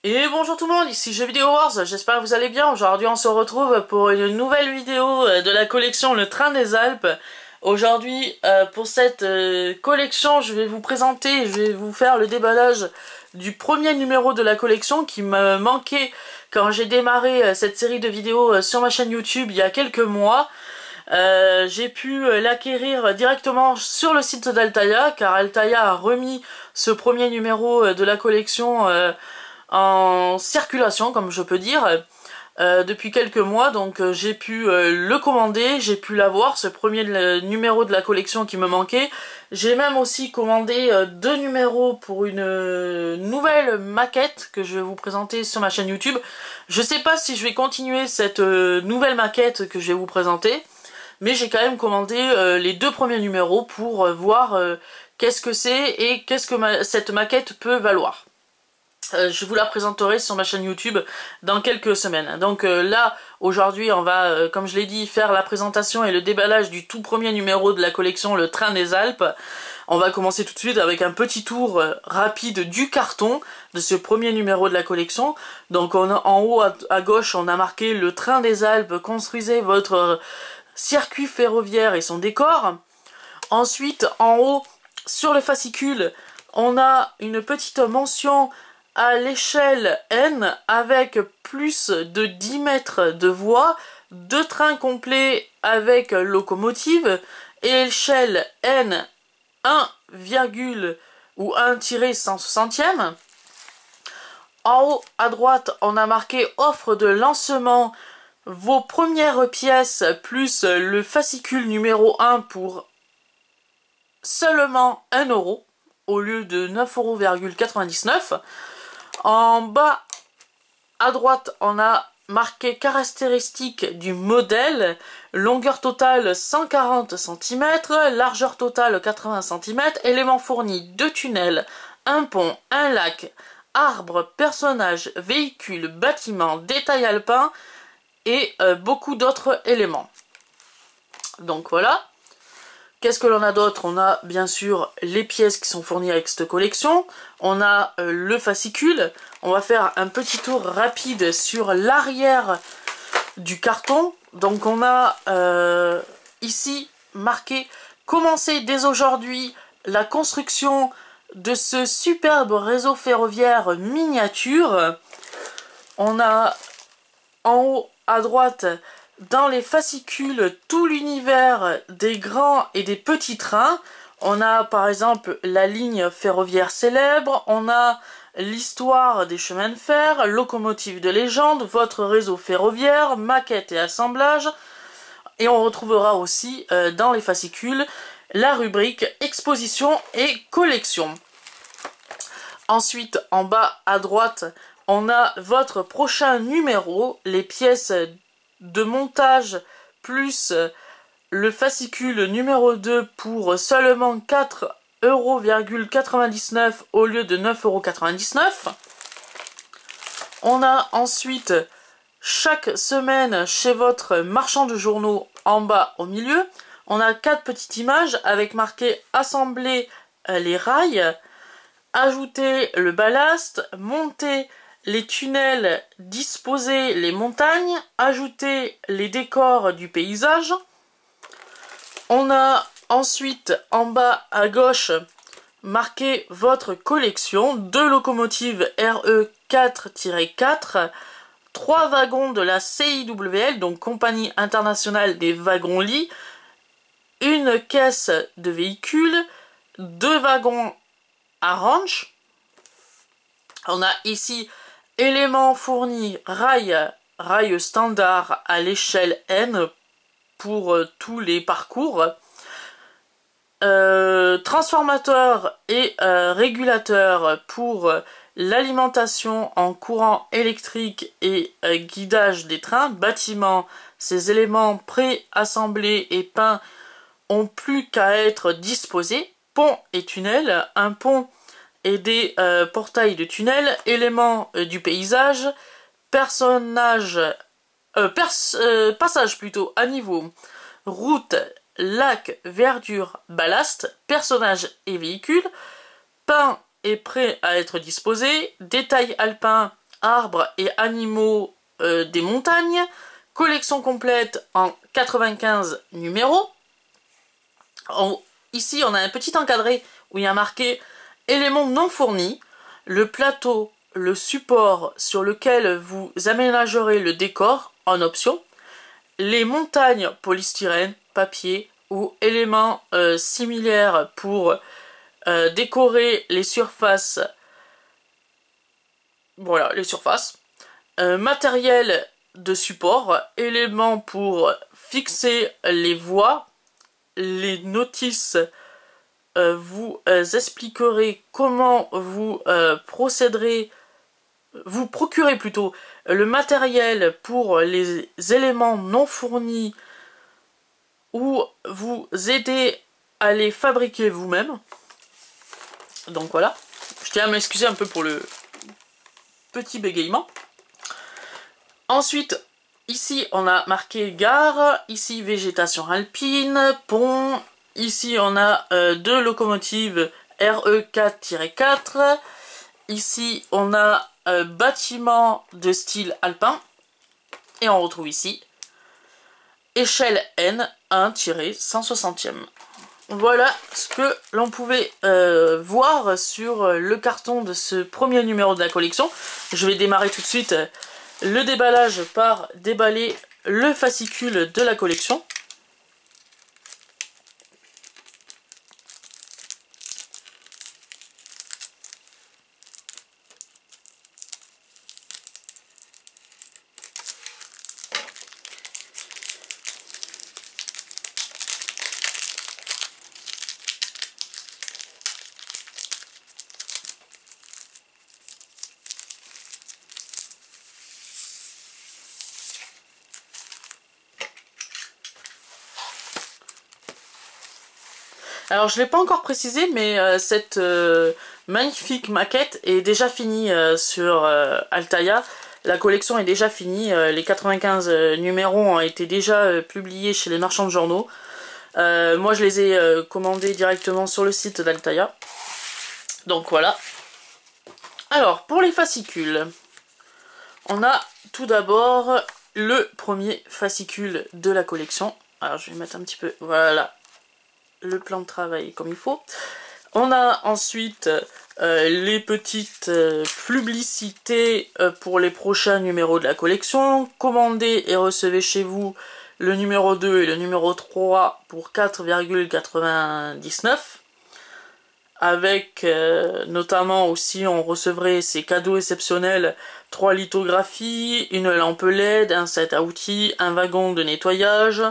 Et bonjour tout le monde, ici Jeux Vidéo Wars, j'espère que vous allez bien. Aujourd'hui on se retrouve pour une nouvelle vidéo de la collection Le Train des Alpes. Aujourd'hui pour cette collection je vais vous présenter, je vais vous faire le déballage du premier numéro de la collection qui me manquait quand j'ai démarré cette série de vidéos sur ma chaîne YouTube il y a quelques mois. J'ai pu l'acquérir directement sur le site d'Altaïa car Altaïa a remis ce premier numéro de la collection en circulation, comme je peux dire, depuis quelques mois. Donc j'ai pu le commander, j'ai pu l'avoir, ce premier numéro de la collection qui me manquait. J'ai même aussi commandé deux numéros pour une nouvelle maquette que je vais vous présenter sur ma chaîne YouTube. Je sais pas si je vais continuer cette nouvelle maquette que je vais vous présenter, mais j'ai quand même commandé les deux premiers numéros pour voir qu'est-ce que c'est et qu'est-ce que cette maquette peut valoir. Je vous la présenterai sur ma chaîne YouTube dans quelques semaines. Donc là, aujourd'hui, on va, comme je l'ai dit, faire la présentation et le déballage du tout premier numéro de la collection Le Train des Alpes. On va commencer tout de suite avec un petit tour rapide du carton de ce premier numéro de la collection. Donc en haut à gauche, on a marqué Le Train des Alpes, construisez votre circuit ferroviaire et son décor. Ensuite, en haut, sur le fascicule, on a une petite mention à l'échelle N avec plus de 10 mètres de voie, deux trains complets avec locomotive, et échelle N 1, ou 1-160e. En haut à droite, on a marqué offre de lancement, vos premières pièces plus le fascicule numéro 1 pour seulement 1 € au lieu de 9,99 €. En bas à droite, on a marqué caractéristiques du modèle, longueur totale 140 cm, largeur totale 80 cm, éléments fournis 2 tunnels, un pont, un lac, arbre, personnage, véhicule, bâtiment, détail alpin et beaucoup d'autres éléments. Donc voilà. Qu'est-ce que l'on a d'autre? On a bien sûr les pièces qui sont fournies avec cette collection. On a le fascicule. On va faire un petit tour rapide sur l'arrière du carton. Donc on a ici marqué « Commencez dès aujourd'hui la construction de ce superbe réseau ferroviaire miniature ». On a en haut à droite, dans les fascicules, tout l'univers des grands et des petits trains. On a par exemple la ligne ferroviaire célèbre, on a l'histoire des chemins de fer, locomotive de légende, votre réseau ferroviaire, maquette et assemblage. Et on retrouvera aussi dans les fascicules la rubrique exposition et collection. Ensuite, en bas à droite, on a votre prochain numéro, les pièces de montage plus le fascicule numéro 2 pour seulement 4,99 € au lieu de 9,99 €. On a ensuite chaque semaine chez votre marchand de journaux en bas au milieu. On a 4 petites images avec marqué assembler les rails, ajouter le ballast, monter les tunnels, disposer les montagnes, ajouter les décors du paysage. On a ensuite en bas à gauche marqué votre collection, 2 locomotives RE 4-4, 3 wagons de la CIWL, donc Compagnie Internationale des Wagons-Lits, une caisse de véhicules, 2 wagons à ranch. On a ici éléments fournis, rail standard à l'échelle N pour tous les parcours, transformateur et régulateur pour l'alimentation en courant électrique et guidage des trains, bâtiments, ces éléments pré-assemblés et peints ont plus qu'à être disposés, pont et tunnel, un pont et des portails de tunnel, éléments du paysage, passage plutôt à niveau, route, lac, verdure, ballast, personnages et véhicules, peint et prêt à être disposé, détail alpin, arbres et animaux des montagnes. Collection complète en 95 numéros. Ici, on a un petit encadré où il y a marqué éléments non fournis, le plateau, le support sur lequel vous aménagerez le décor en option, les montagnes polystyrène, papier ou éléments similaires pour décorer les surfaces. Voilà, les surfaces. Matériel de support, éléments pour fixer les voies, les notices. Vous expliquerez comment vous procéderez, vous procurez plutôt le matériel pour les éléments non fournis ou vous aider à les fabriquer vous-même. Donc voilà, je tiens à m'excuser un peu pour le petit bégaiement. Ensuite, ici on a marqué gare, ici végétation alpine, pont. Ici, on a deux locomotives RE4-4. Ici, on a bâtiment de style alpin. Et on retrouve ici échelle N 1-160e. Voilà ce que l'on pouvait voir sur le carton de ce premier numéro de la collection. Je vais démarrer tout de suite le déballage par déballer le fascicule de la collection. Alors je ne l'ai pas encore précisé, mais cette magnifique maquette est déjà finie sur Altaïa. La collection est déjà finie, les 95 numéros ont été déjà publiés chez les marchands de journaux. Moi je les ai commandés directement sur le site d'Altaïa. Donc voilà. Alors pour les fascicules, on a tout d'abord le premier fascicule de la collection. Alors je vais mettre un petit peu, voilà, le plan de travail comme il faut. On a ensuite les petites publicités pour les prochains numéros de la collection. Commandez et recevez chez vous le numéro 2 et le numéro 3 pour 4,99. Avec notamment aussi on recevrait ces cadeaux exceptionnels, 3 lithographies, une lampe LED, un set à outils, un wagon de nettoyage.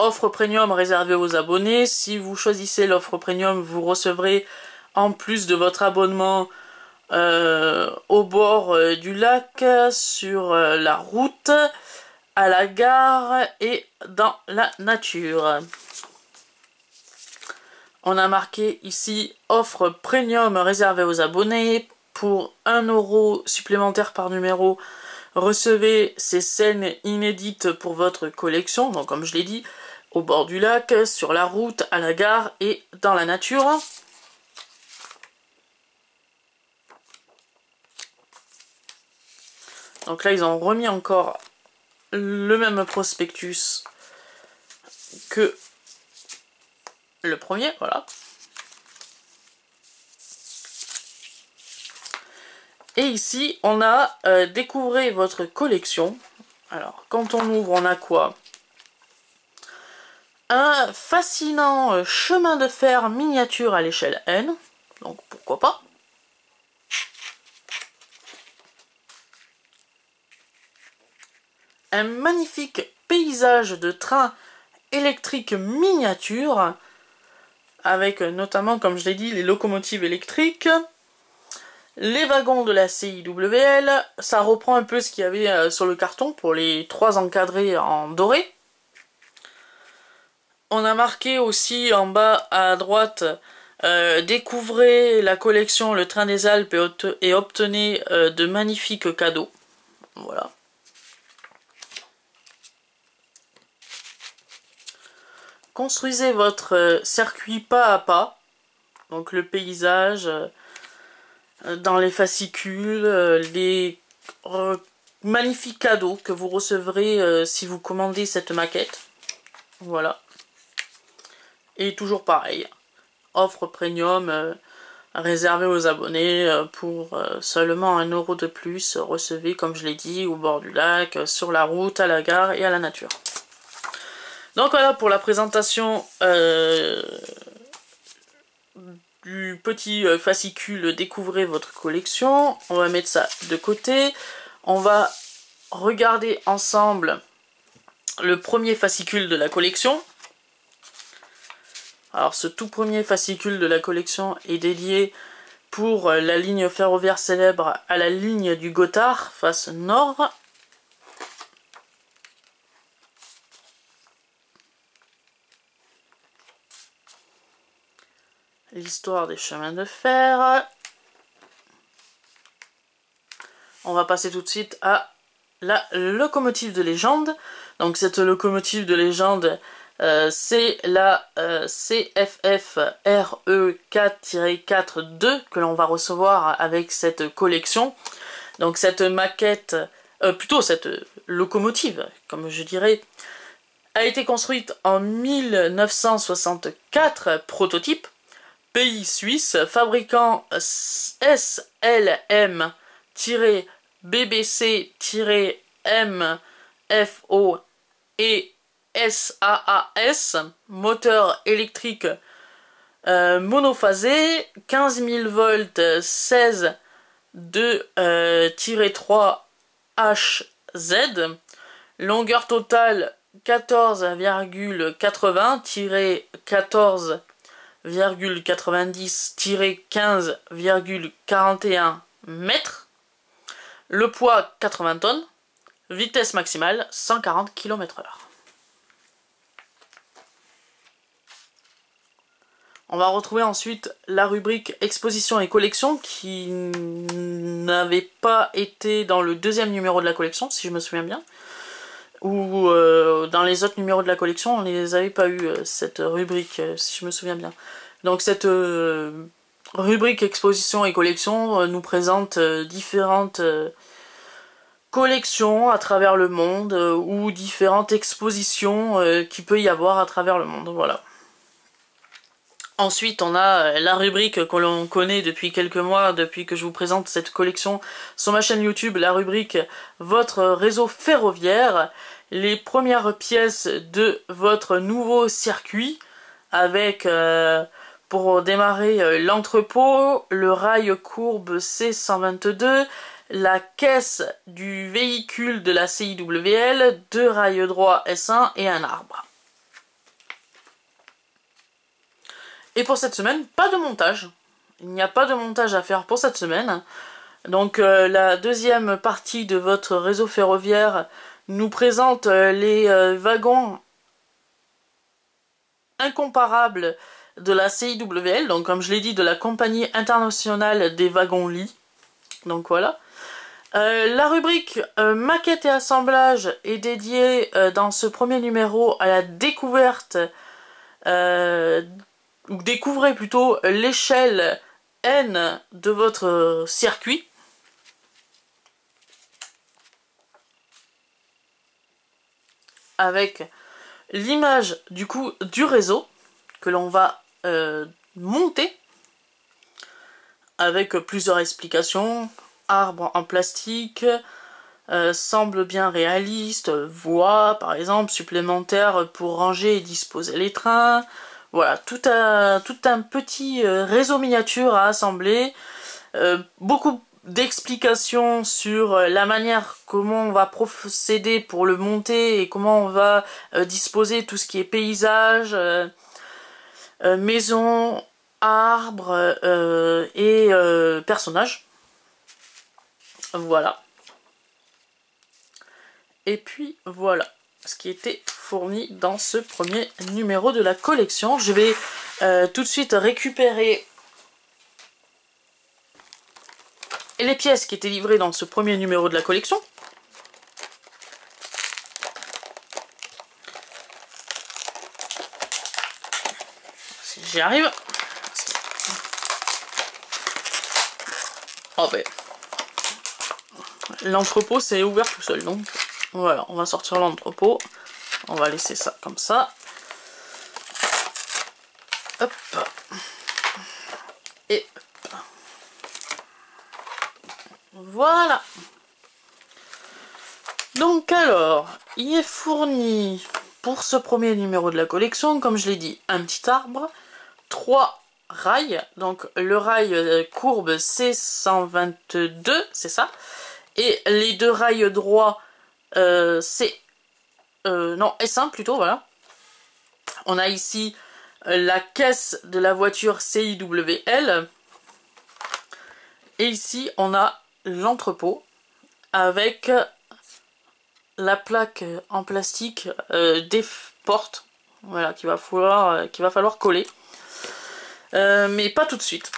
Offre premium réservée aux abonnés. Si vous choisissez l'offre premium, vous recevrez en plus de votre abonnement au bord du lac, sur la route, à la gare et dans la nature. On a marqué ici offre premium réservée aux abonnés. Pour 1 € supplémentaire par numéro, recevez ces scènes inédites pour votre collection. Donc comme je l'ai dit, au bord du lac, sur la route, à la gare et dans la nature. Donc là, ils ont remis encore le même prospectus que le premier, voilà. Et ici, on a découvrez votre collection. Alors, quand on ouvre, on a quoi? Un fascinant chemin de fer miniature à l'échelle N. Donc, pourquoi pas. Un magnifique paysage de train électrique miniature, avec notamment, comme je l'ai dit, les locomotives électriques, les wagons de la CIWL. Ça reprend un peu ce qu'il y avait sur le carton pour les 3 encadrés en doré. On a marqué aussi en bas à droite, découvrez la collection Le Train des Alpes et obtenez de magnifiques cadeaux. Voilà. Construisez votre circuit pas à pas. Donc le paysage, dans les fascicules, les magnifiques cadeaux que vous recevrez si vous commandez cette maquette. Voilà. Et toujours pareil, offre premium réservée aux abonnés pour seulement 1 € de plus. Recevez, comme je l'ai dit, au bord du lac, sur la route, à la gare et à la nature. Donc voilà pour la présentation du petit fascicule Découvrez votre collection. On va mettre ça de côté. On va regarder ensemble le premier fascicule de la collection. Alors ce tout premier fascicule de la collection est dédié pour la ligne ferroviaire célèbre à la ligne du Gothard, face nord. L'histoire des chemins de fer. On va passer tout de suite à la locomotive de légende. Donc cette locomotive de légende, c'est la CFF RE4-42 que l'on va recevoir avec cette collection. Donc cette maquette, plutôt cette locomotive, comme je dirais, a été construite en 1964, prototype. Pays suisse, fabricant SLM-BBC-MFO et SAAS, moteur électrique monophasé, 15 000 volts 16 2-3 HZ, longueur totale 14,80-14,90-15,41 mètres. Le poids 80 tonnes. Vitesse maximale 140 km/h. On va retrouver ensuite la rubrique exposition et collection qui n'avait pas été dans le deuxième numéro de la collection, si je me souviens bien. Ou dans les autres numéros de la collection, on ne les avait pas eu, cette rubrique, si je me souviens bien. Donc cette rubrique exposition et collection nous présente différentes collections à travers le monde ou différentes expositions qu'il peut y avoir à travers le monde, voilà. Ensuite, on a la rubrique que l'on connaît depuis quelques mois, depuis que je vous présente cette collection sur ma chaîne YouTube, la rubrique Votre réseau ferroviaire, les premières pièces de votre nouveau circuit, avec, pour démarrer, l'entrepôt, le rail courbe C122, la caisse du véhicule de la CIWL, 2 rails droits S1 et un arbre. Et pour cette semaine, pas de montage. Il n'y a pas de montage à faire pour cette semaine. Donc la deuxième partie de votre réseau ferroviaire nous présente les wagons incomparables de la CIWL. Donc comme je l'ai dit, de la Compagnie Internationale des Wagons-Lits. Donc voilà. La rubrique maquette et assemblage est dédiée dans ce premier numéro à la découverte découvrez plutôt l'échelle N de votre circuit. Avec l'image du coup du réseau que l'on va monter avec plusieurs explications. Arbre en plastique, semble bien réaliste, voie par exemple supplémentaire pour ranger et disposer les trains. Voilà, tout un petit réseau miniature à assembler, beaucoup d'explications sur la manière comment on va procéder pour le monter et comment on va disposer tout ce qui est paysage, maison, arbres et personnages. Voilà. Et puis voilà ce qui était fourni dans ce premier numéro de la collection. Je vais tout de suite récupérer les pièces qui étaient livrées dans ce premier numéro de la collection. Si j'y arrive. Oh ben, l'entrepôt s'est ouvert tout seul, donc voilà, on va sortir l'entrepôt. On va laisser ça comme ça. Hop. Et hop. Voilà. Donc alors, il est fourni pour ce premier numéro de la collection, comme je l'ai dit, un petit arbre, 3 rails, donc le rail courbe C122, c'est ça, et les 2 rails droits S1 plutôt, voilà. On a ici la caisse de la voiture CIWL, et ici on a l'entrepôt avec la plaque en plastique des portes, voilà, qu'il va falloir coller. Mais pas tout de suite,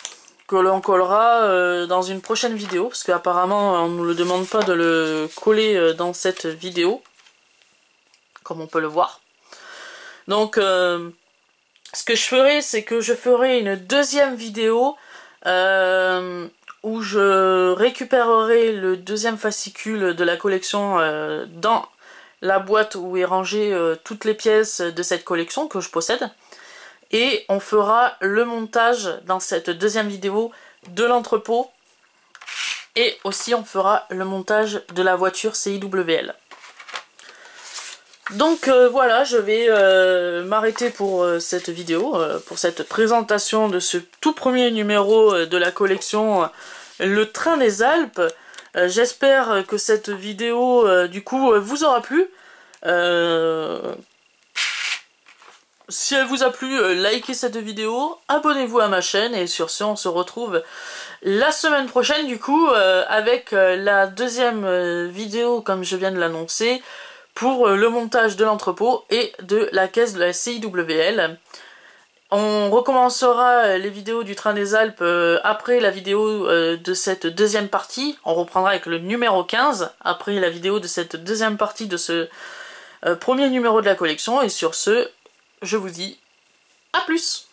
que l'on collera dans une prochaine vidéo, parce qu'apparemment on ne nous le demande pas de le coller dans cette vidéo, comme on peut le voir. Donc ce que je ferai, c'est que je ferai une deuxième vidéo où je récupérerai le deuxième fascicule de la collection dans la boîte où est rangé toutes les pièces de cette collection que je possède. Et on fera le montage dans cette deuxième vidéo de l'entrepôt. Et aussi on fera le montage de la voiture CIWL. Donc voilà, je vais m'arrêter pour cette vidéo, pour cette présentation de ce tout premier numéro de la collection Le Train des Alpes. J'espère que cette vidéo du coup vous aura plu. Si elle vous a plu, likez cette vidéo, abonnez-vous à ma chaîne et sur ce on se retrouve la semaine prochaine du coup avec la deuxième vidéo comme je viens de l'annoncer pour le montage de l'entrepôt et de la caisse de la CIWL. On recommencera les vidéos du Train des Alpes après la vidéo de cette deuxième partie. On reprendra avec le numéro 15 après la vidéo de cette deuxième partie de ce premier numéro de la collection et sur ce je vous dis à plus!